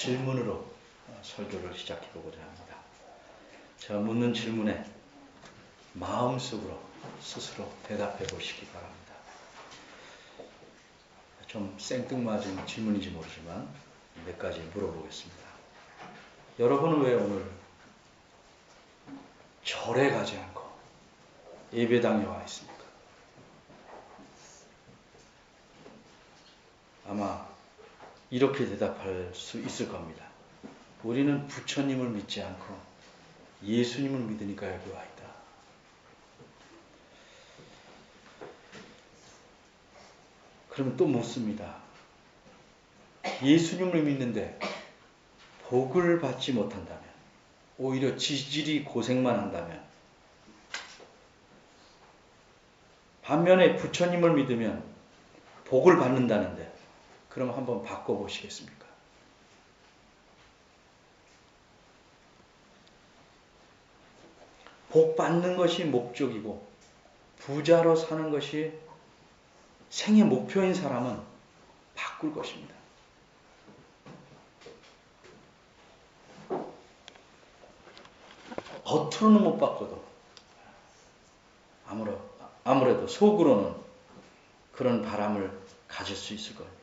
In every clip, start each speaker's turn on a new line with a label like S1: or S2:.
S1: 질문으로 설교를 시작해 보고자 합니다. 제가 묻는 질문에 마음속으로 스스로 대답해 보시기 바랍니다. 좀 생뚱맞은 질문인지 모르지만 몇 가지 물어보겠습니다. 여러분은 왜 오늘 절에 가지 않고 예배당에 와 있습니까? 아마 이렇게 대답할 수 있을 겁니다. 우리는 부처님을 믿지 않고 예수님을 믿으니까 여기 와 있다. 그러면 또 묻습니다. 예수님을 믿는데 복을 받지 못한다면, 오히려 지질이 고생만 한다면, 반면에 부처님을 믿으면 복을 받는다는데, 그럼 한번 바꿔보시겠습니까? 복 받는 것이 목적이고 부자로 사는 것이 생의 목표인 사람은 바꿀 것입니다. 겉으로는 못 바꿔도 아무래도 속으로는 그런 바람을 가질 수 있을 겁니다.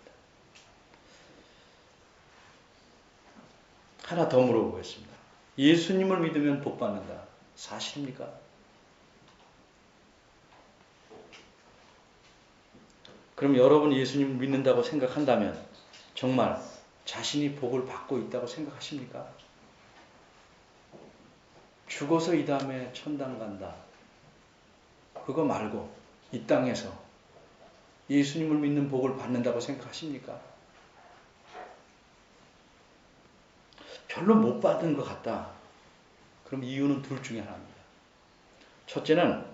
S1: 하나 더 물어보겠습니다. 예수님을 믿으면 복 받는다. 사실입니까? 그럼 여러분이 예수님을 믿는다고 생각한다면 정말 자신이 복을 받고 있다고 생각하십니까? 죽어서 이 다음에 천당 간다. 그거 말고 이 땅에서 예수님을 믿는 복을 받는다고 생각하십니까? 별로 못 받은 것 같다. 그럼 이유는 둘 중에 하나입니다. 첫째는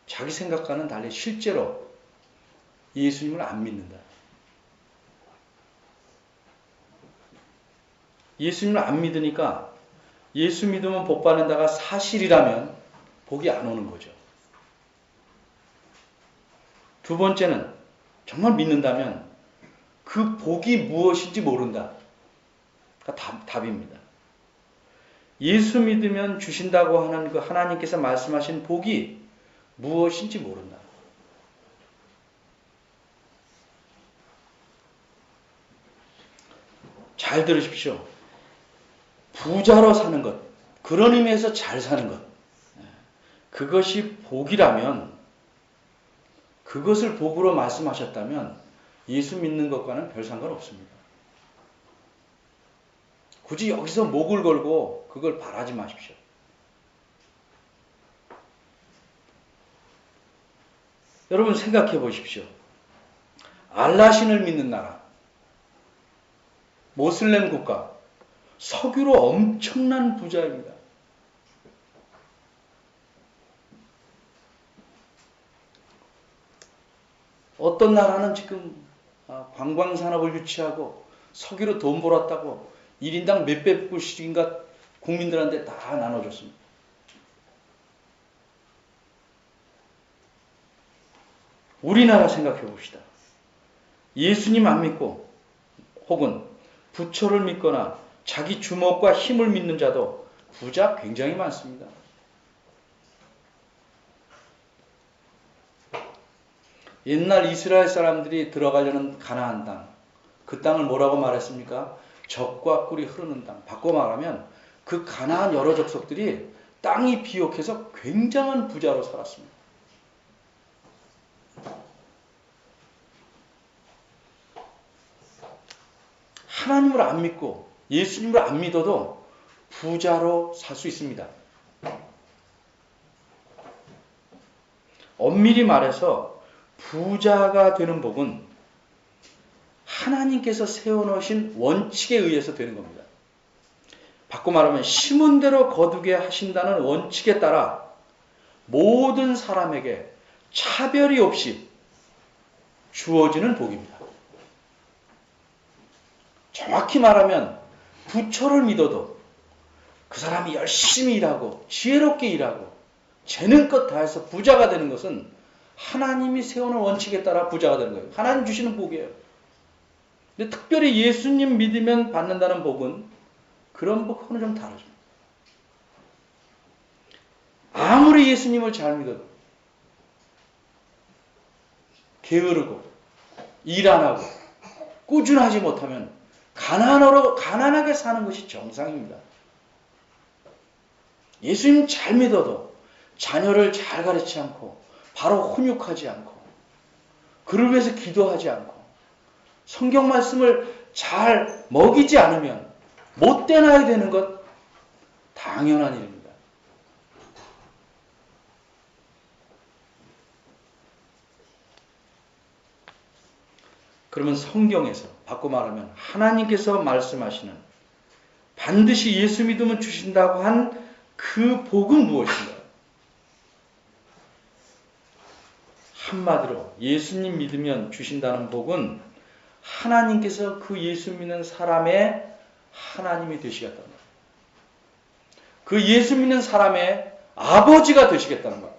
S1: 자기 생각과는 달리 실제로 예수님을 안 믿는다. 예수님을 안 믿으니까 예수 믿으면 복 받는다가 사실이라면 복이 안 오는 거죠. 두 번째는 정말 믿는다면 그 복이 무엇인지 모른다. 답입니다. 예수 믿으면 주신다고 하는 그 하나님께서 말씀하신 복이 무엇인지 모른다. 잘 들으십시오. 부자로 사는 것, 그런 의미에서 잘 사는 것, 그것이 복이라면, 그것을 복으로 말씀하셨다면 예수 믿는 것과는 별 상관없습니다. 굳이 여기서 목을 걸고 그걸 바라지 마십시오. 여러분 생각해 보십시오. 알라신을 믿는 나라, 모슬렘 국가, 석유로 엄청난 부자입니다. 어떤 나라는 지금 관광산업을 유치하고 석유로 돈 벌었다고 1인당 몇백 불씩인가 국민들한테 다 나눠줬습니다. 우리나라 생각해 봅시다. 예수님 안 믿고 혹은 부처를 믿거나 자기 주먹과 힘을 믿는 자도 부자 굉장히 많습니다. 옛날 이스라엘 사람들이 들어가려는 가나안 땅, 그 땅을 뭐라고 말했습니까? 젖과 꿀이 흐르는 땅. 바꿔 말하면 그 가나안 여러 족속들이 땅이 비옥해서 굉장한 부자로 살았습니다. 하나님을 안 믿고 예수님을 안 믿어도 부자로 살 수 있습니다. 엄밀히 말해서 부자가 되는 복은 하나님께서 세워놓으신 원칙에 의해서 되는 겁니다. 바꿔 말하면 심은 대로 거두게 하신다는 원칙에 따라 모든 사람에게 차별이 없이 주어지는 복입니다. 정확히 말하면 부처를 믿어도 그 사람이 열심히 일하고 지혜롭게 일하고 재능껏 다해서 부자가 되는 것은 하나님이 세우는 원칙에 따라 부자가 되는 거예요. 하나님 주시는 복이에요. 근데 특별히 예수님 믿으면 받는다는 복은 그런 복하고는 좀 다르죠. 아무리 예수님을 잘 믿어도 게으르고 일 안 하고 꾸준하지 못하면 가난하게 사는 것이 정상입니다. 예수님 잘 믿어도 자녀를 잘 가르치지 않고 바로 훈육하지 않고 그를 위해서 기도하지 않고 성경 말씀을 잘 먹이지 않으면 못된 아이 되는 것 당연한 일입니다. 그러면 성경에서 바꿔 말하면 하나님께서 말씀하시는 반드시 예수 믿으면 주신다고 한 그 복은 무엇인가요? 한마디로 예수님 믿으면 주신다는 복은 하나님께서 그 예수 믿는 사람의 하나님이 되시겠다는 거예요. 그 예수 믿는 사람의 아버지가 되시겠다는 거예요.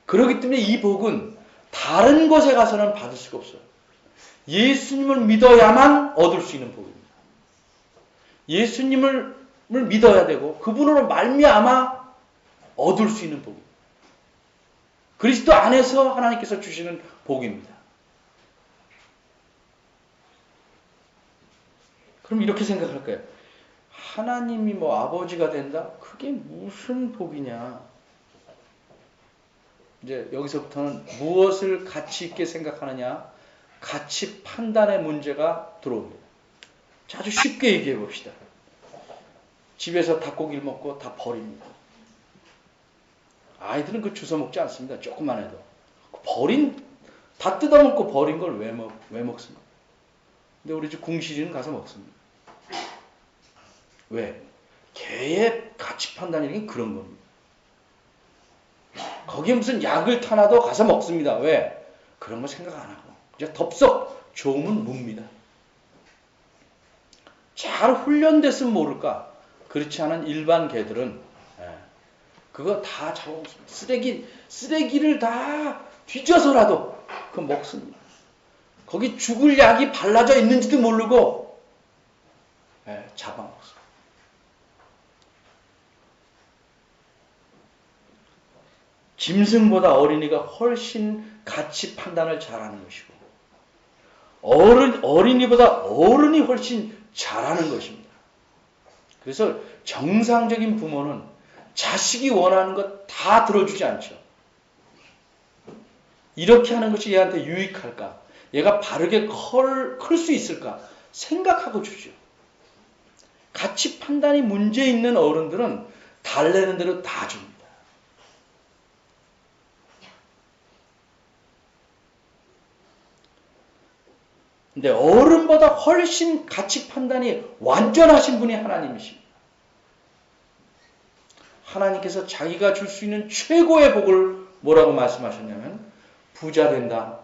S1: 그렇기 때문에 이 복은 다른 곳에 가서는 받을 수가 없어요. 예수님을 믿어야만 얻을 수 있는 복입니다. 예수님을 믿어야 되고 그분으로 말미암아 얻을 수 있는 복입니다. 그리스도 안에서 하나님께서 주시는 복입니다. 그럼 이렇게 생각할까요? 하나님이 뭐 아버지가 된다? 그게 무슨 복이냐? 이제 여기서부터는 무엇을 가치 있게 생각하느냐? 가치 판단의 문제가 들어옵니다. 아주 쉽게 얘기해 봅시다. 집에서 닭고기를 먹고 다 버립니다. 아이들은 그 주워 먹지 않습니다. 조금만 해도. 다 뜯어먹고 버린 걸 왜 먹습니까? 근데 우리 집 궁시리는 가서 먹습니다. 왜? 개의 가치 판단이라는 게 그런 겁니다. 거기에 무슨 약을 타놔도 가서 먹습니다. 왜? 그런 거 생각 안 하고. 그냥 덥석 좋으면 묵니다. 잘 훈련됐으면 모를까? 그렇지 않은 일반 개들은 그거 다 잡아먹습니다. 쓰레기를 다 뒤져서라도 그거 먹습니다. 거기 죽을 약이 발라져 있는지도 모르고 잡아먹습니다. 짐승보다 어린이가 훨씬 가치 판단을 잘하는 것이고 어린이보다 어른이 훨씬 잘하는 것입니다. 그래서 정상적인 부모는 자식이 원하는 것 다 들어주지 않죠. 이렇게 하는 것이 얘한테 유익할까? 얘가 바르게 클 수 있을까? 생각하고 주죠. 가치 판단이 문제 있는 어른들은 달래는 대로 다 줍니다. 근데 어른보다 훨씬 가치 판단이 완전하신 분이 하나님이십니다. 하나님께서 자기가 줄 수 있는 최고의 복을 뭐라고 말씀하셨냐면 부자 된다,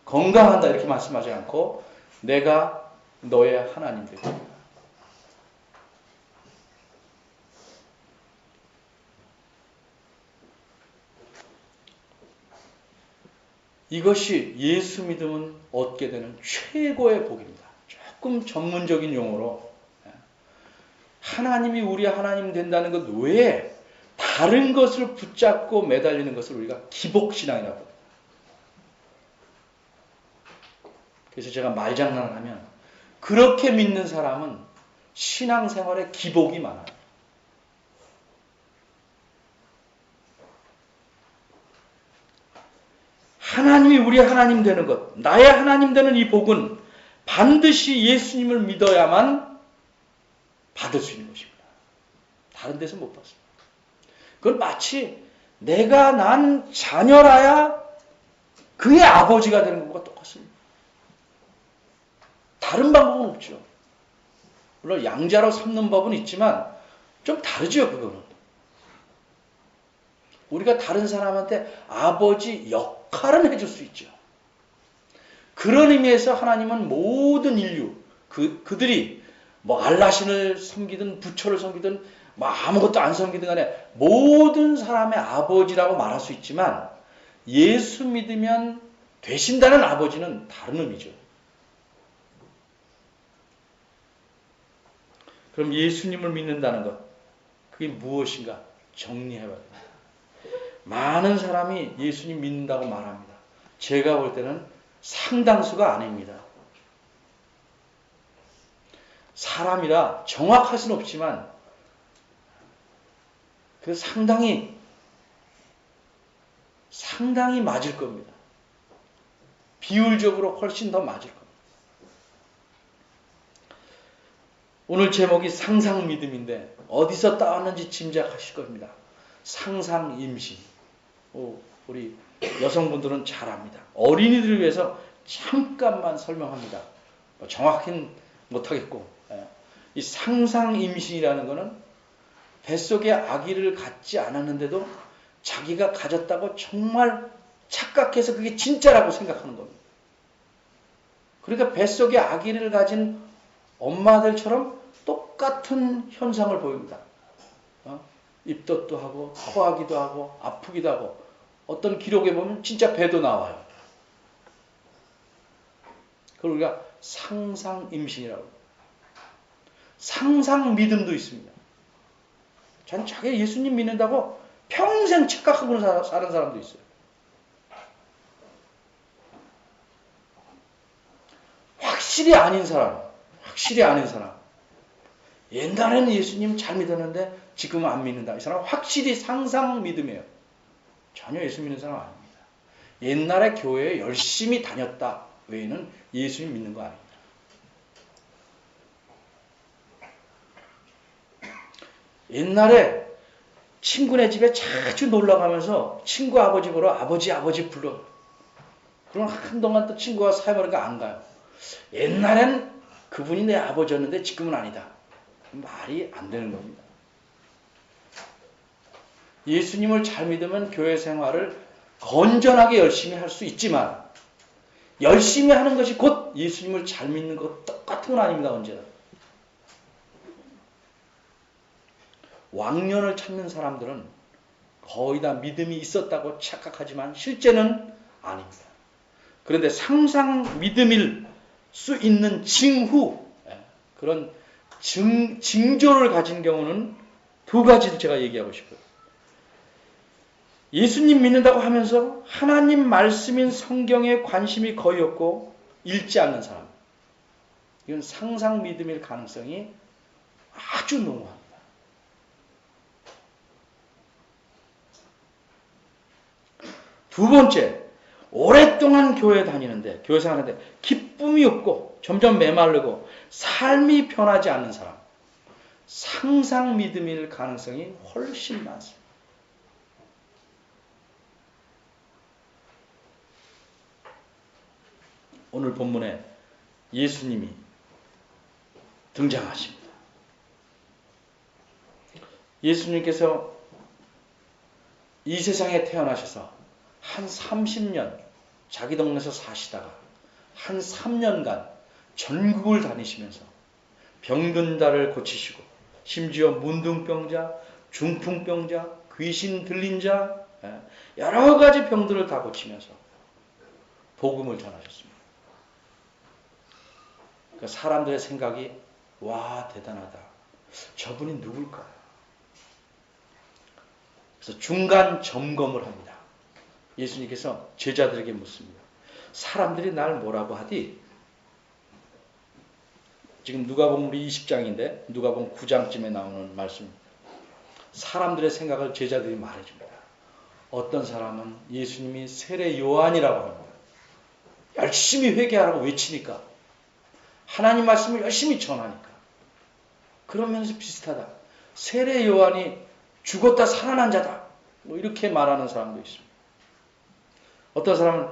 S1: 건강한다 이렇게 말씀하지 않고 내가 너의 하나님 되리라. 이것이 예수 믿으면 얻게 되는 최고의 복입니다. 조금 전문적인 용어로 하나님이 우리 하나님 된다는 것 외에 다른 것을 붙잡고 매달리는 것을 우리가 기복신앙이라고 합니다. 그래서 제가 말장난을 하면 그렇게 믿는 사람은 신앙생활에 기복이 많아요. 하나님이 우리 하나님 되는 것, 나의 하나님 되는 이 복은 반드시 예수님을 믿어야만 받을 수 있는 것입니다. 다른 데서 못 받습니다. 그건 마치 내가 난 자녀라야 그의 아버지가 되는 것과 똑같습니다. 다른 방법은 없죠. 물론 양자로 삼는 법은 있지만 좀 다르죠, 그거는. 우리가 다른 사람한테 아버지 역할은 해줄 수 있죠. 그런 의미에서 하나님은 모든 인류, 그들이 뭐 알라신을 섬기든 부처를 섬기든 뭐 아무것도 안 섬기든 간에 모든 사람의 아버지라고 말할 수 있지만 예수 믿으면 되신다는 아버지는 다른 의미죠. 그럼 예수님을 믿는다는 것, 그게 무엇인가 정리해봐야 됩니다. 많은 사람이 예수님 믿는다고 말합니다. 제가 볼 때는 상당수가 아닙니다. 사람이라 정확할 수는 없지만 그 상당히 맞을 겁니다. 비율적으로 훨씬 더 맞을 겁니다. 오늘 제목이 상상 믿음인데 어디서 따왔는지 짐작하실 겁니다. 상상 임신. 우리 여성분들은 잘 압니다. 어린이들을 위해서 잠깐만 설명합니다. 정확히는 못하겠고, 이 상상 임신이라는 것은 뱃속에 아기를 갖지 않았는데도 자기가 가졌다고 정말 착각해서 그게 진짜라고 생각하는 겁니다. 그러니까 뱃속에 아기를 가진 엄마들처럼 똑같은 현상을 보입니다. 입덧도 하고 토하기도 하고 아프기도 하고 어떤 기록에 보면 진짜 배도 나와요. 그걸 우리가 상상 임신이라고 합니다. 상상 믿음도 있습니다. 전 자기 예수님 믿는다고 평생 착각하고 사는 사람도 있어요. 확실히 아닌 사람. 옛날에는 예수님 잘 믿었는데 지금은 안 믿는다. 이 사람 확실히 상상 믿음이에요. 전혀 예수 믿는 사람 아닙니다. 옛날에 교회에 열심히 다녔다 외에는 예수님 믿는 거 아닙니다. 옛날에 친구네 집에 자주 놀러 가면서 친구 아버지 보러 아버지 불러. 그럼 한동안 또 친구가 사회보니까 안 가요. 옛날엔 그분이 내 아버지였는데 지금은 아니다. 말이 안 되는 겁니다. 예수님을 잘 믿으면 교회 생활을 건전하게 열심히 할 수 있지만 열심히 하는 것이 곧 예수님을 잘 믿는 것 똑같은 건 아닙니다. 언제나. 왕년을 찾는 사람들은 거의 다 믿음이 있었다고 착각하지만 실제는 아닙니다. 그런데 상상 믿음일 수 있는 징후, 그런 징조를 가진 경우는 두 가지를 제가 얘기하고 싶어요. 예수님 믿는다고 하면서 하나님 말씀인 성경에 관심이 거의 없고 읽지 않는 사람. 이건 상상 믿음일 가능성이 아주 농후합니다. 두 번째, 오랫동안 교회 다니는데, 교회 생활하는데 기쁨이 없고 점점 메마르고 삶이 변하지 않는 사람. 상상 믿음일 가능성이 훨씬 많습니다. 오늘 본문에 예수님이 등장하십니다. 예수님께서 이 세상에 태어나셔서 한 30년 자기 동네에서 사시다가 한 3년간 전국을 다니시면서 병든 자를 고치시고 심지어 문둥병자, 중풍병자, 귀신 들린 자 여러 가지 병들을 다 고치면서 복음을 전하셨습니다. 그러니까 사람들의 생각이 와 대단하다. 저분이 누굴까? 그래서 중간 점검을 합니다. 예수님께서 제자들에게 묻습니다. 사람들이 날 뭐라고 하디? 지금 누가복음 우리 20장인데 누가복음 9장쯤에 나오는 말씀. 사람들의 생각을 제자들이 말해줍니다. 어떤 사람은 예수님이 세례 요한이라고 합니다. 열심히 회개하라고 외치니까 하나님 말씀을 열심히 전하니까 그러면서 비슷하다. 세례 요한이 죽었다 살아난 자다. 뭐 이렇게 말하는 사람도 있습니다. 어떤 사람은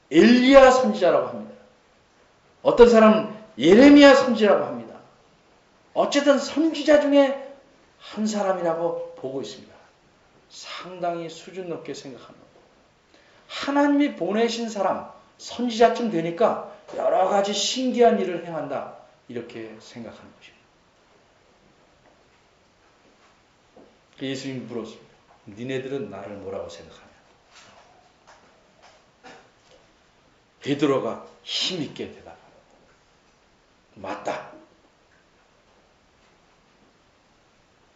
S1: 엘리야 선지자라고 합니다. 어떤 사람은 예레미야 선지자라고 합니다. 어쨌든 선지자 중에 한 사람이라고 보고 있습니다. 상당히 수준 높게 생각합니다. 하나님이 보내신 사람, 선지자쯤 되니까 여러 가지 신기한 일을 행한다. 이렇게 생각하는 것입니다. 예수님이 물었습니다. 니네들은 나를 뭐라고 생각하냐? 베드로가 힘있게 대답합니다. 맞다.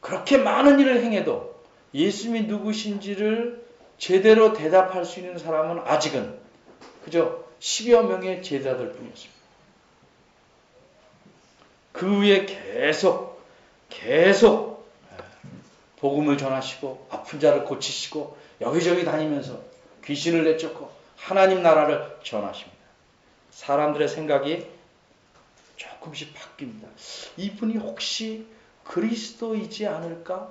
S1: 그렇게 많은 일을 행해도 예수님이 누구신지를 제대로 대답할 수 있는 사람은 아직은 그저 10여 명의 제자들 뿐이었습니다. 그 위에 계속 복음을 전하시고 아픈 자를 고치시고 여기저기 다니면서 귀신을 내쫓고 하나님 나라를 전하십니다. 사람들의 생각이 조금씩 바뀝니다. 이분이 혹시 그리스도이지 않을까?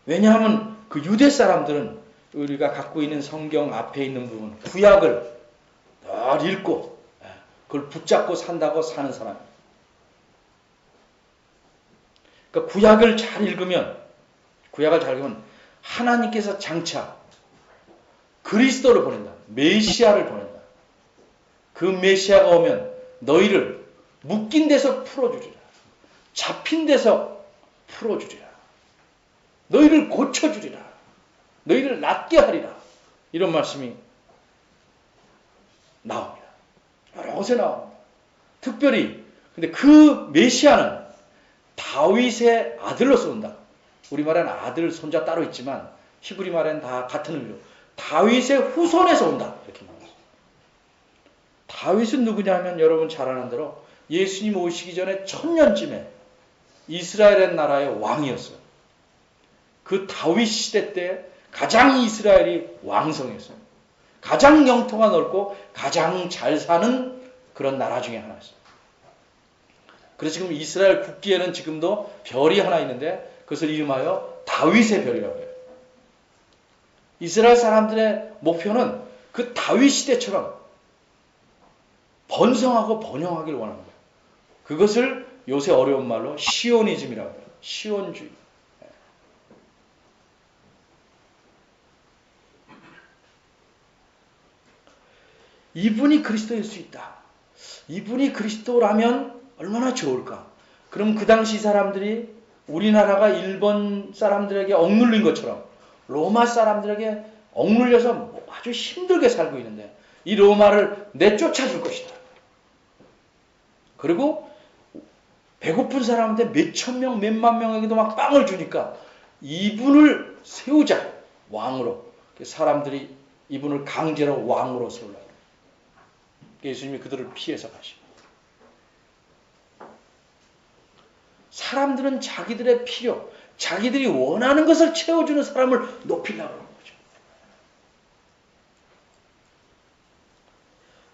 S1: 왜냐하면 그 유대 사람들은 우리가 갖고 있는 성경 앞에 있는 부분, 구약을 늘 읽고 그걸 붙잡고 산다고 사는 사람이에요. 그러니까 구약을 잘 읽으면 하나님께서 장차 그리스도를 보낸다. 메시아를 보낸다. 그 메시아가 오면 너희를 묶인 데서 풀어주리라. 잡힌 데서 풀어주리라. 너희를 고쳐주리라. 너희를 낫게 하리라. 이런 말씀이 나옵니다. 여러 곳에 나옵니다. 특별히 근데 그 메시아는 다윗의 아들로서 온다. 우리말에는 아들, 손자 따로 있지만 히브리 말에는 다 같은 의미로 다윗의 후손에서 온다. 이렇게 말합니다. 다윗은 누구냐면 여러분 잘 아는 대로 예수님 오시기 전에 1000년쯤에 이스라엘 나라의 왕이었어요. 그 다윗 시대 때 가장 이스라엘이 왕성했어요. 가장 영토가 넓고 가장 잘 사는 그런 나라 중에 하나였어요. 그래서 지금 이스라엘 국기에는 지금도 별이 하나 있는데 그것을 이름하여 다윗의 별이라고 해요. 이스라엘 사람들의 목표는 그 다윗 시대처럼 번성하고 번영하길 원합니다. 그것을 요새 어려운 말로 시오니즘이라고 해요. 시온주의. 이분이 그리스도일 수 있다. 이분이 그리스도라면 얼마나 좋을까. 그럼 그 당시 사람들이 우리나라가 일본 사람들에게 억눌린 것처럼 로마 사람들에게 억눌려서 아주 힘들게 살고 있는데 이 로마를 내쫓아 줄 것이다. 그리고 배고픈 사람한테 몇천 명, 몇만 명에게도 막 빵을 주니까 이분을 세우자. 왕으로. 사람들이 이분을 강제로 왕으로 세우려고. 예수님이 그들을 피해서 가시고. 사람들은 자기들의 필요, 자기들이 원하는 것을 채워주는 사람을 높이려고 하는 거죠.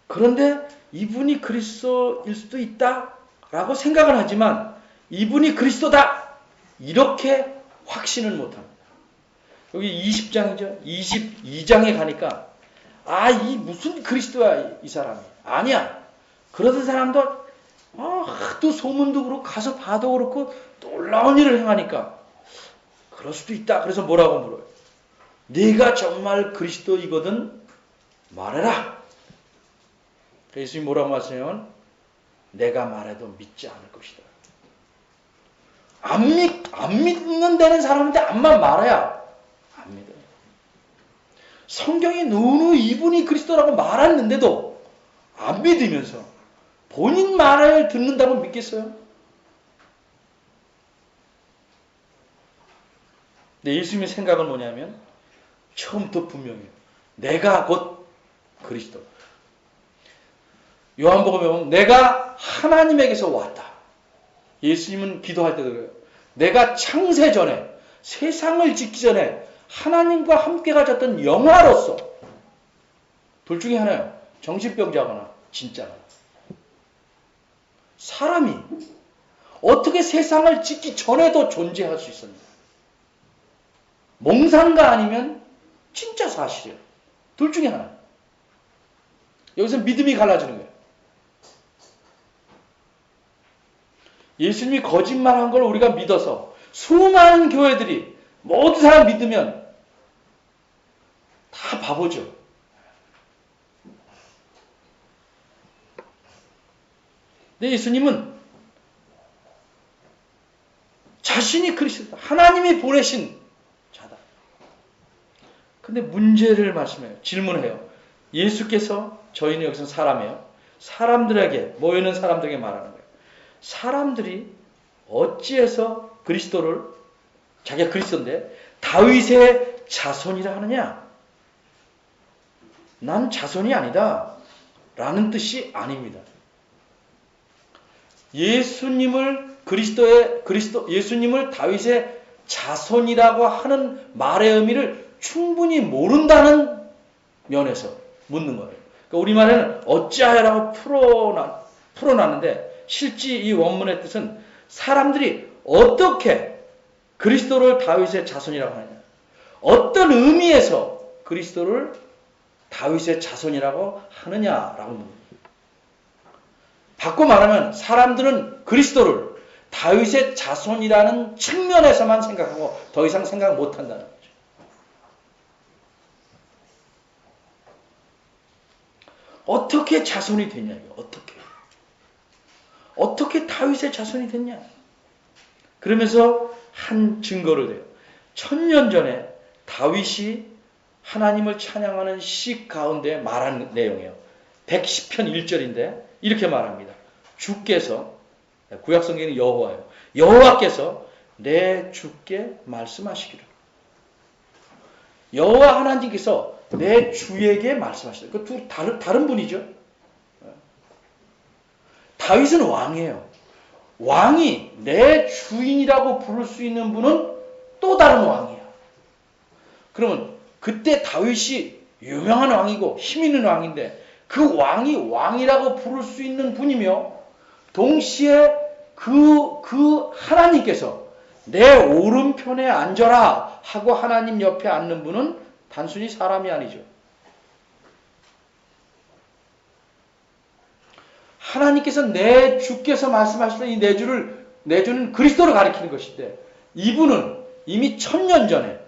S1: 그런데 이분이 그리스도일 수도 있다라고 생각은 하지만 이분이 그리스도다 이렇게 확신은 못합니다. 여기 20장이죠. 22장에 가니까 이 무슨 그리스도야 이 사람이. 아니야. 그러던 사람도 또 소문도 그렇고 가서 봐도 그렇고 놀라운 일을 행하니까 그럴 수도 있다. 그래서 뭐라고 물어요? 네가 정말 그리스도이거든 말해라. 예수님이 뭐라고 말씀하냐면 내가 말해도 믿지 않을 것이다. 안 믿는 데는 사람한테 암만 말해야 안 믿어요. 성경이 누누 이분이 그리스도라고 말했는데도 안 믿으면서 본인 말을 듣는다고 믿겠어요? 근데 예수님의 생각은 뭐냐면 처음부터 분명해요. 내가 곧 그리스도. 요한복음에 보면 내가 하나님에게서 왔다. 예수님은 기도할 때도 그래요. 내가 창세 전에 세상을 짓기 전에 하나님과 함께 가졌던 영화로서 둘 중에 하나예요. 정신병자거나 진짜거나. 사람이 어떻게 세상을 짓기 전에도 존재할 수 있었냐. 몽상가 아니면 진짜 사실이에요. 둘 중에 하나. 여기서 믿음이 갈라지는 거예요. 예수님이 거짓말한 걸 우리가 믿어서 수많은 교회들이 모든 사람 믿으면 다 바보죠. 근데 예수님은 자신이 그리스도다. 하나님이 보내신 자다. 근데 문제를 말씀해요. 질문해요. 예수께서, 저희는 여기서 사람이에요. 사람들에게, 모여있는 사람들에게 말하는 거예요. 사람들이 어찌해서 그리스도를, 자기가 그리스도인데 다윗의 자손이라 하느냐? 난 자손이 아니다 라는 뜻이 아닙니다. 예수님을 다윗의 자손이라고 하는 말의 의미를 충분히 모른다는 면에서 묻는 거예요. 그러니까 우리말에는 어찌하여라고 풀어놨는데 실제 이 원문의 뜻은 사람들이 어떻게 그리스도를 다윗의 자손이라고 하느냐, 어떤 의미에서 그리스도를 다윗의 자손이라고 하느냐라고 묻는. 바꿔 말하면 사람들은 그리스도를 다윗의 자손이라는 측면에서만 생각하고 더 이상 생각 못한다는 거죠. 어떻게 자손이 됐냐, 이거 어떻게 다윗의 자손이 됐냐. 그러면서 한 증거를 대요. 1000년 전에 다윗이 하나님을 찬양하는 시 가운데 말한 내용이에요. 110편 1절인데 이렇게 말합니다. 주께서, 구약성경은 여호와예요. 여호와께서 내 주께 말씀하시기를. 여호와 하나님께서 내 주에게 말씀하시다. 그 두 다른 분이죠. 다윗은 왕이에요. 왕이 내 주인이라고 부를 수 있는 분은 또 다른 왕이야. 그러면 그때 다윗이 유명한 왕이고 힘 있는 왕인데 그 왕이 왕이라고 부를 수 있는 분이며 동시에 그 하나님께서 내 오른편에 앉아라 하고 하나님 옆에 앉는 분은 단순히 사람이 아니죠. 하나님께서 내 주께서 말씀하시던 이 내 주는 그리스도를 가리키는 것인데 이분은 이미 1000년 전에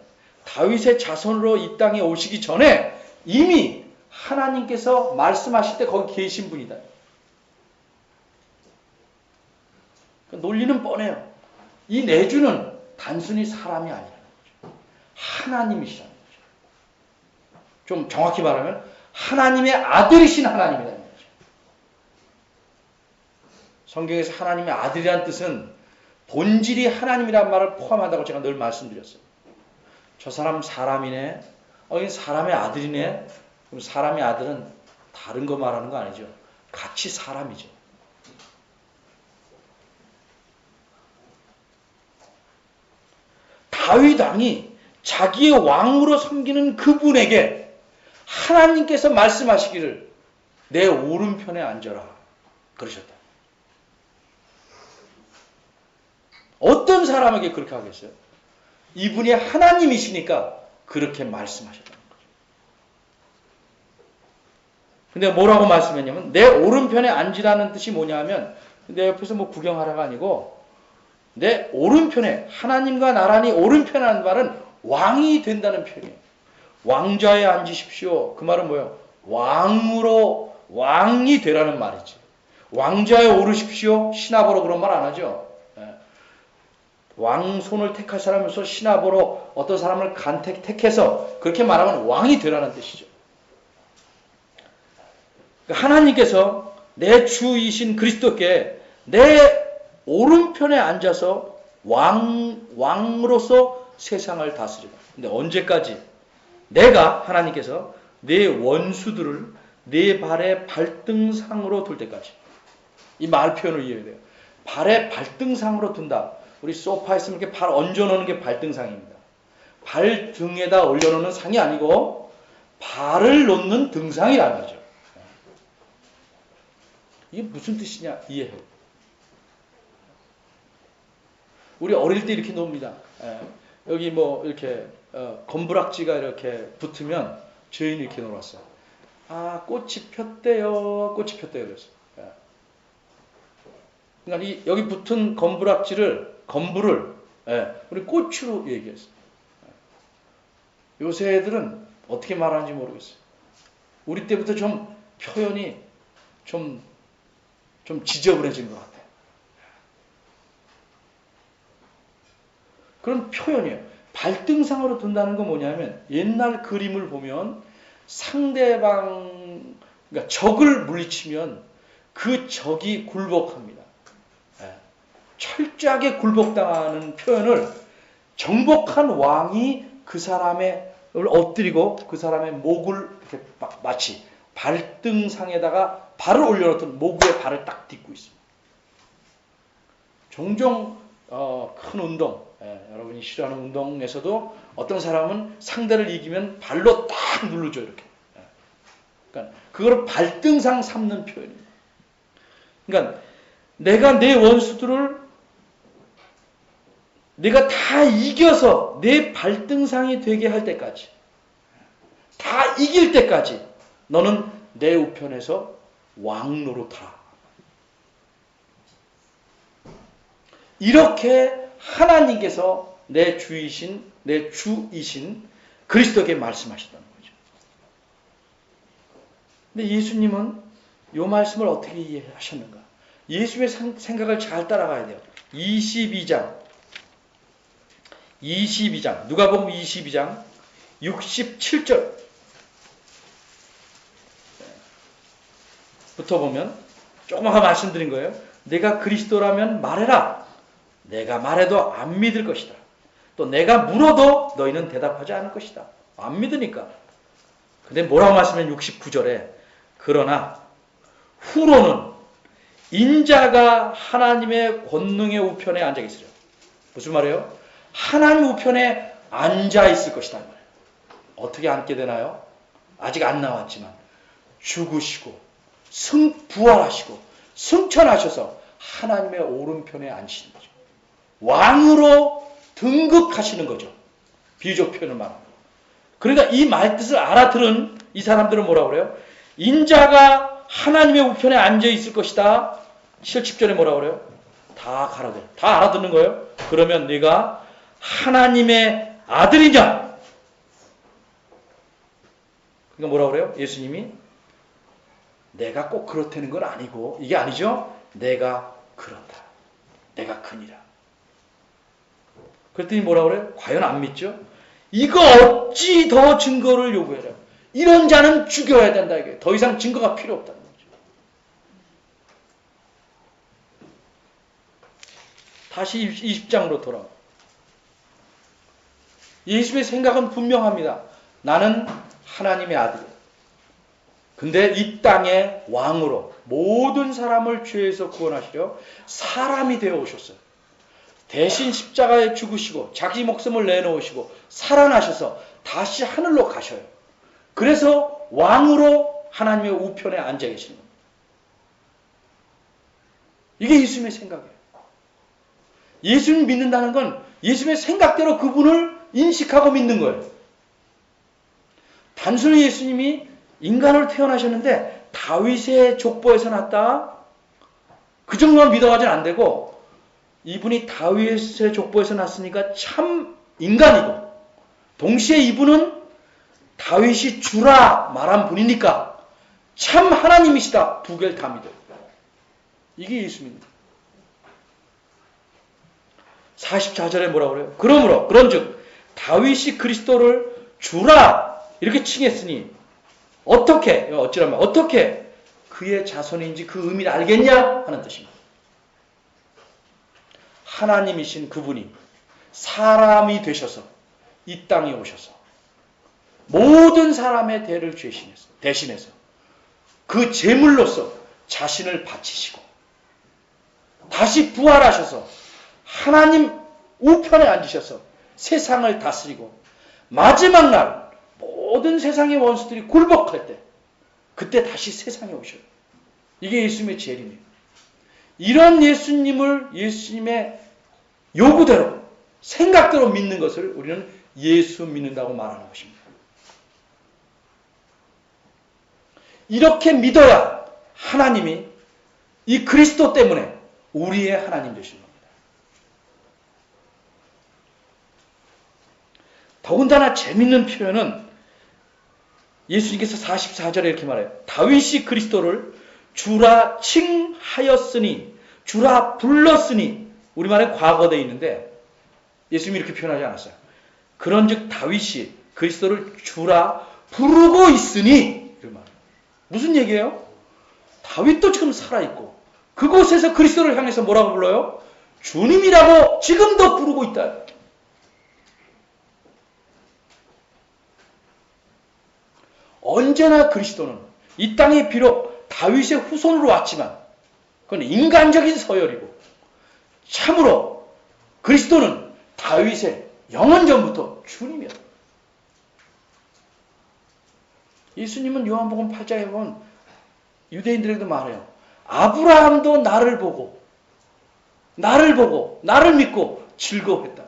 S1: 다윗의 자손으로 이 땅에 오시기 전에 이미 하나님께서 말씀하실 때 거기 계신 분이다. 논리는 뻔해요. 이 내주는 단순히 사람이 아니라는 거죠. 하나님이시라는 거죠. 좀 정확히 말하면 하나님의 아들이신 하나님이라는 거죠. 성경에서 하나님의 아들이라는 뜻은 본질이 하나님이라는 말을 포함한다고 제가 늘 말씀드렸어요. 저 사람 사람이네. 이 사람의 아들이네. 그럼 사람의 아들은 다른 거 말하는 거 아니죠. 같이 사람이죠. 다윗 왕이 자기의 왕으로 섬기는 그분에게 하나님께서 말씀하시기를 내 오른편에 앉아라 그러셨다. 어떤 사람에게 그렇게 하겠어요? 이분이 하나님이시니까 그렇게 말씀하셨다는 거죠. 근데 뭐라고 말씀했냐면 내 오른편에 앉으라는 뜻이 뭐냐면 내 옆에서 뭐 구경하라가 아니고 내 오른편에 하나님과 나란히 오른편에 앉는 말은 왕이 된다는 표현이에요. 왕좌에 앉으십시오. 그 말은 뭐예요? 왕이 되라는 말이지. 왕좌에 오르십시오. 신하보로 그런 말 안 하죠. 왕손을 택할 사람으로서 신하보로 어떤 사람을 택해서 그렇게 말하면 왕이 되라는 뜻이죠. 하나님께서 내 주이신 그리스도께 내 오른편에 앉아서 왕으로서 세상을 다스리라. 근데 언제까지? 내가 하나님께서 내 원수들을 내 발의 발등상으로 둘 때까지. 이 말 표현을 이해해야 돼요. 발의 발등상으로 둔다. 우리 소파 있으면 이렇게 발 얹어놓는 게 발등상입니다. 발등에다 올려놓는 상이 아니고 발을 놓는 등상이라는 거죠. 이게 무슨 뜻이냐 이해해요. 우리 어릴 때 이렇게 놉니다. 여기 뭐 이렇게 검부락지가 이렇게 붙으면 저희는 이렇게 놀았어요. 아 꽃이 폈대요. 꽃이 폈대요. 그래서 그러니까 여기 붙은 검부를 우리 꽃으로 얘기했어요. 요새 애들은 어떻게 말하는지 모르겠어요. 우리 때부터 좀 표현이 좀 지저분해진 것 같아요. 그런 표현이에요. 발등상으로 둔다는 건 뭐냐면 옛날 그림을 보면 상대방, 그러니까 적을 물리치면 그 적이 굴복합니다. 예. 철저하게 굴복당하는 표현을 정복한 왕이 그 사람의 엎드리고 그 사람의 목을 이렇게 마치 발등상에다가 발을 올려놓던 모구에 발을 딱 딛고 있습니다. 종종 큰 운동, 여러분이 싫어하는 운동에서도 어떤 사람은 상대를 이기면 발로 딱 누르죠, 이렇게. 그러니까 그걸 발등상 삼는 표현입니다. 그러니까 내가 내 원수들을 내가 다 이겨서 내 발등상이 되게 할 때까지, 다 이길 때까지 너는 내 우편에서 왕 노릇하라. 이렇게 하나님께서 내 주이신 그리스도에게 말씀하셨다는 거죠. 근데 예수님은 이 말씀을 어떻게 이해하셨는가? 예수의 생각을 잘 따라가야 돼요. 22장 누가복음 22장 67절 부터 보면 조금만 말씀드린 거예요. 내가 그리스도라면 말해라. 내가 말해도 안 믿을 것이다. 또 내가 물어도 너희는 대답하지 않을 것이다. 안 믿으니까. 근데 뭐라고 말씀하면 69절에 그러나 후로는 인자가 하나님의 권능의 우편에 앉아 있으려. 무슨 말이에요? 하나님 우편에 앉아 있을 것이다. 어떻게 앉게 되나요? 아직 안 나왔지만 죽으시고 부활하시고 승천하셔서 하나님의 오른편에 앉으시는 거죠. 왕으로 등극하시는 거죠. 비유적 표현을 말합니다. 그러니까 이 말뜻을 알아들은 이 사람들은 뭐라고 그래요? 인자가 하나님의 우편에 앉아 있을 것이다. 7절에 뭐라고 그래요? 다 가라대. 다 알아듣는 거예요. 그러면 네가 하나님의 아들이냐? 그러니까 뭐라고 그래요? 예수님이 내가 꼭 그렇다는 건 아니고, 이게 아니죠? 내가 그렇다. 내가 크니라. 그랬더니 뭐라고 그래요? 과연 안 믿죠? 이거 어찌 더 증거를 요구해라. 이런 자는 죽여야 된다. 이게 더 이상 증거가 필요 없다는 거죠. 다시 20장으로 돌아와. 예수의 생각은 분명합니다. 나는 하나님의 아들이야. 근데 이 땅의 왕으로 모든 사람을 죄에서 구원하시려 사람이 되어 오셨어요. 대신 십자가에 죽으시고 자기 목숨을 내놓으시고 살아나셔서 다시 하늘로 가셔요. 그래서 왕으로 하나님의 우편에 앉아 계시는 겁니다. 이게 예수님의 생각이에요. 예수님 믿는다는 건 예수님의 생각대로 그분을 인식하고 믿는 거예요. 단순히 예수님이 인간으로 태어나셨는데 다윗의 족보에서 났다. 그 정도만 믿어가지는 안 되고, 이분이 다윗의 족보에서 났으니까 참 인간이고, 동시에 이분은 다윗이 주라 말한 분이니까 참 하나님이시다. 두 개를 다 믿어요. 이게 예수입니다. 44절에 뭐라고 그래요? 그런즉 다윗이 그리스도를 주라 이렇게 칭했으니 어떻게 그의 자손인지 그 의미를 알겠냐 하는 뜻입니다. 하나님이신 그분이 사람이 되셔서 이 땅에 오셔서 모든 사람의 대를 대신해서 그 제물로서 자신을 바치시고 다시 부활하셔서 하나님 우편에 앉으셔서 세상을 다스리고 마지막 날 모든 세상의 원수들이 굴복할 때 그때 다시 세상에 오셔요. 이게 예수님의 재림이에요. 이런 예수님의 요구대로 생각대로 믿는 것을 우리는 예수 믿는다고 말하는 것입니다. 이렇게 믿어야 하나님이 이 그리스도 때문에 우리의 하나님 되시는 겁니다. 더군다나 재밌는 표현은 예수님께서 44절에 이렇게 말해요. 다윗이 그리스도를 주라 칭하였으니, 주라 불렀으니, 우리말에 과거되어 있는데 예수님이 이렇게 표현하지 않았어요. 그런즉 다윗이 그리스도를 주라 부르고 있으니, 이런 말. 무슨 얘기예요? 다윗도 지금 살아있고 그곳에서 그리스도를 향해서 뭐라고 불러요? 주님이라고 지금도 부르고 있다. 언제나 그리스도는 이 땅에 비록 다윗의 후손으로 왔지만 그건 인간적인 서열이고, 참으로 그리스도는 다윗의 영원전부터 주님이었다. 예수님은 요한복음 8장에 보면 유대인들에게도 말해요. 아브라함도 나를 보고 나를 믿고 즐거워했다.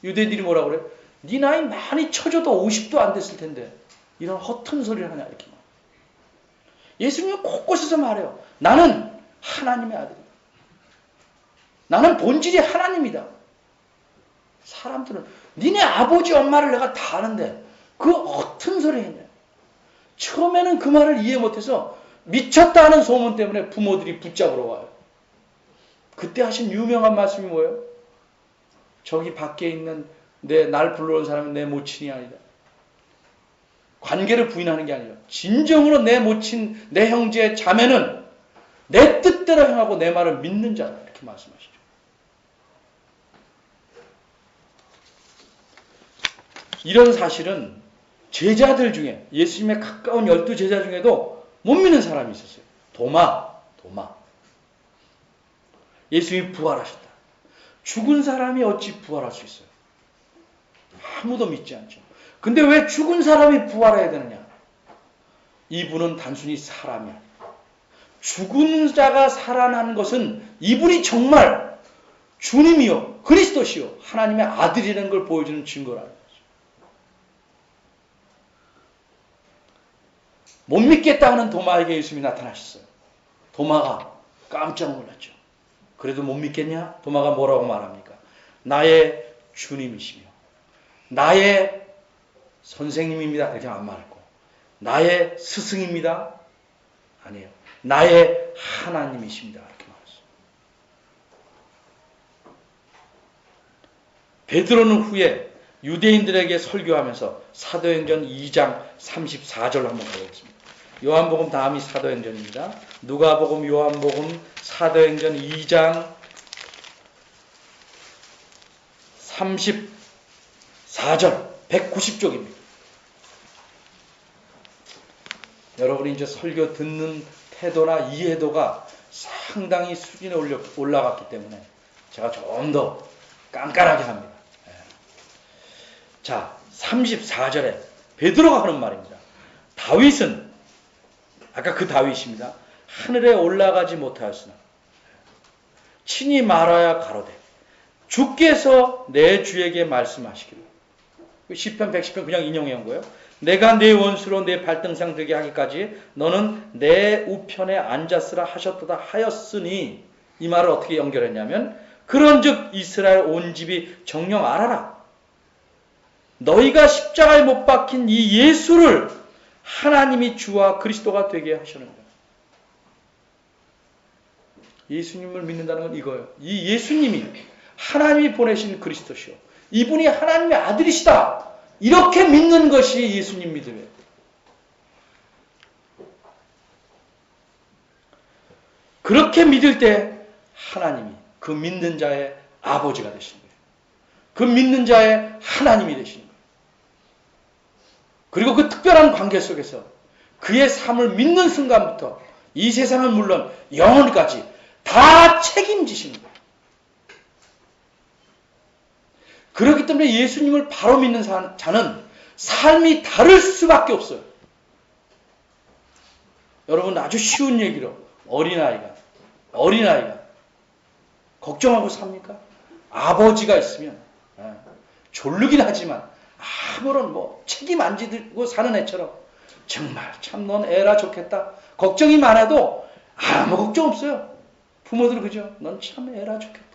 S1: 유대인들이 뭐라고 그래? 네 나이 많이 쳐줘도 50도 안 됐을 텐데 이런 허튼 소리를 하냐, 이렇게 말해요. 예수님은 곳곳에서 말해요. 나는 하나님의 아들이다. 나는 본질이 하나님이다. 사람들은 니네 아버지 엄마를 내가 다 아는데 그 허튼 소리 했냐. 처음에는 그 말을 이해 못해서 미쳤다는 소문 때문에 부모들이 붙잡으러 와요. 그때 하신 유명한 말씀이 뭐예요? 저기 밖에 있는 날 불러온 사람은 내 모친이 아니다. 관계를 부인하는 게 아니라 진정으로 내 모친, 내 형제, 자매는 내 뜻대로 행하고 내 말을 믿는 자다. 이렇게 말씀하시죠. 이런 사실은 제자들 중에, 예수님의 가까운 12제자 중에도 못 믿는 사람이 있었어요. 도마. 예수님이 부활하셨다. 죽은 사람이 어찌 부활할 수 있어요? 아무도 믿지 않죠. 근데 왜 죽은 사람이 부활해야 되느냐? 이분은 단순히 사람이 아니에요. 죽은 자가 살아난 것은 이분이 정말 주님이요, 그리스도시요, 하나님의 아들이라는 걸 보여주는 증거라는 거죠. 못 믿겠다 하는 도마에게 예수님이 나타나셨어요. 도마가 깜짝 놀랐죠. 그래도 못 믿겠냐? 도마가 뭐라고 말합니까? 나의 주님이시며 나의 선생님입니다. 이렇게 안 말했고, 나의 스승입니다. 아니에요. 나의 하나님이십니다. 이렇게 말했어요. 베드로는 후에 유대인들에게 설교하면서 사도행전 2장 34절 한번 가보겠습니다. 요한복음 다음이 사도행전입니다. 누가복음, 요한복음, 사도행전 2장 34절, 190쪽입니다. 여러분이 이제 설교 듣는 태도나 이해도가 상당히 수준에 올라갔기 때문에 제가 좀 더 깐깐하게 합니다. 자, 34절에 베드로가 하는 말입니다. 다윗은, 아까 그 다윗입니다. 하늘에 올라가지 못하였으나 친히 말하여 가로되 주께서 내 주에게 말씀하시기를. 시편 110편 그냥 인용해 온 거예요. 내가 내 원수로 내 발등상 되게 하기까지 너는 내 우편에 앉았으라 하셨도다 하였으니, 이 말을 어떻게 연결했냐면, 그런즉 이스라엘 온 집이 정녕 알아라. 너희가 십자가에 못 박힌 이 예수를 하나님이 주와 그리스도가 되게 하셨는가. 예수님을 믿는다는 건 이거예요. 이 예수님이 하나님이 보내신 그리스도시요, 이분이 하나님의 아들이시다. 이렇게 믿는 것이 예수님 믿음이에요. 그렇게 믿을 때 하나님이 그 믿는 자의 아버지가 되시는 거예요. 그 믿는 자의 하나님이 되시는 거예요. 그리고 그 특별한 관계 속에서 그의 삶을 믿는 순간부터 이 세상은 물론 영원까지 다 책임지시는 거예요. 그렇기 때문에 예수님을 바로 믿는 자는 삶이 다를 수밖에 없어요. 여러분, 아주 쉬운 얘기로 어린아이가 걱정하고 삽니까? 아버지가 있으면 졸르긴 하지만 아무런 책임 안 지고 사는 애처럼 정말 참 넌 애라 좋겠다. 걱정이 많아도 아무 걱정 없어요. 부모들은 그죠? 넌 참 애라 좋겠다.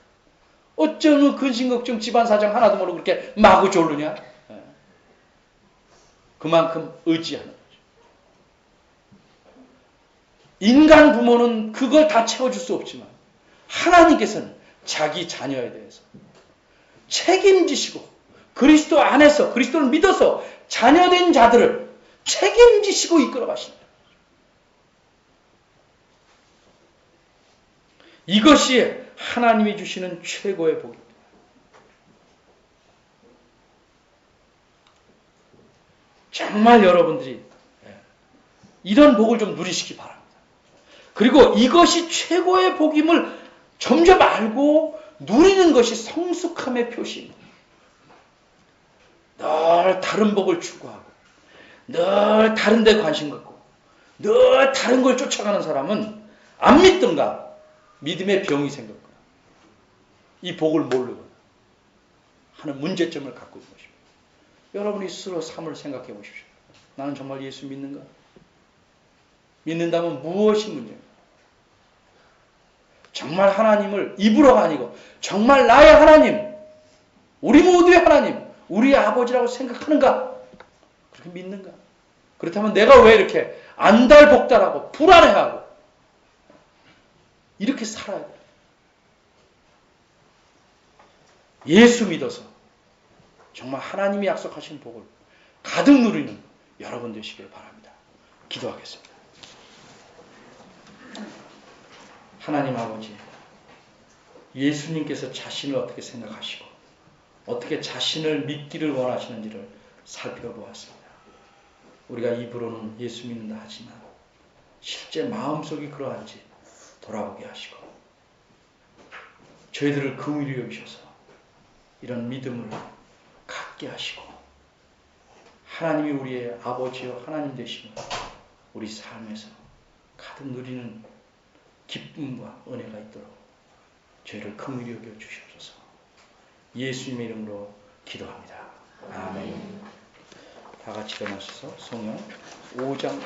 S1: 어쩌면 근심걱정 집안사정 하나도 모르고 그렇게 마구 졸르냐? 그만큼 의지하는 거죠. 인간 부모는 그걸 다 채워줄 수 없지만 하나님께서는 자기 자녀에 대해서 책임지시고 그리스도 안에서 그리스도를 믿어서 자녀된 자들을 책임지시고 이끌어 가신다. 이것이 하나님이 주시는 최고의 복입니다. 정말 여러분들이 이런 복을 좀 누리시기 바랍니다. 그리고 이것이 최고의 복임을 점점 알고 누리는 것이 성숙함의 표시입니다. 늘 다른 복을 추구하고 늘 다른 데 관심 갖고 늘 다른 걸 쫓아가는 사람은 안 믿든가 믿음의 병이 생겼거나 이 복을 모르거나 하는 문제점을 갖고 있는 것입니다. 여러분이 스스로 삶을 생각해 보십시오. 나는 정말 예수 믿는가? 믿는다면 무엇이 문제인가? 정말 하나님을 입으로가 아니고 정말 나의 하나님, 우리 모두의 하나님, 우리 아버지라고 생각하는가? 그렇게 믿는가? 그렇다면 내가 왜 이렇게 안달복달하고 불안해하고 이렇게 살아야 돼? 예수 믿어서 정말 하나님이 약속하신 복을 가득 누리는 여러분 되시길 바랍니다. 기도하겠습니다. 하나님 아버지, 예수님께서 자신을 어떻게 생각하시고 어떻게 자신을 믿기를 원하시는지를 살펴보았습니다. 우리가 입으로는 예수 믿는다 하지만 실제 마음속이 그러한지 돌아보게 하시고 저희들을 긍휼히 여기셔서 이런 믿음을 갖게 하시고 하나님이 우리의 아버지요 하나님 되시고 우리 삶에서 가득 누리는 기쁨과 은혜가 있도록 저희를 긍휼히 여겨 주시옵소서. 예수님의 이름으로 기도합니다. 아멘. 다 같이 일어나셔서 성경 5장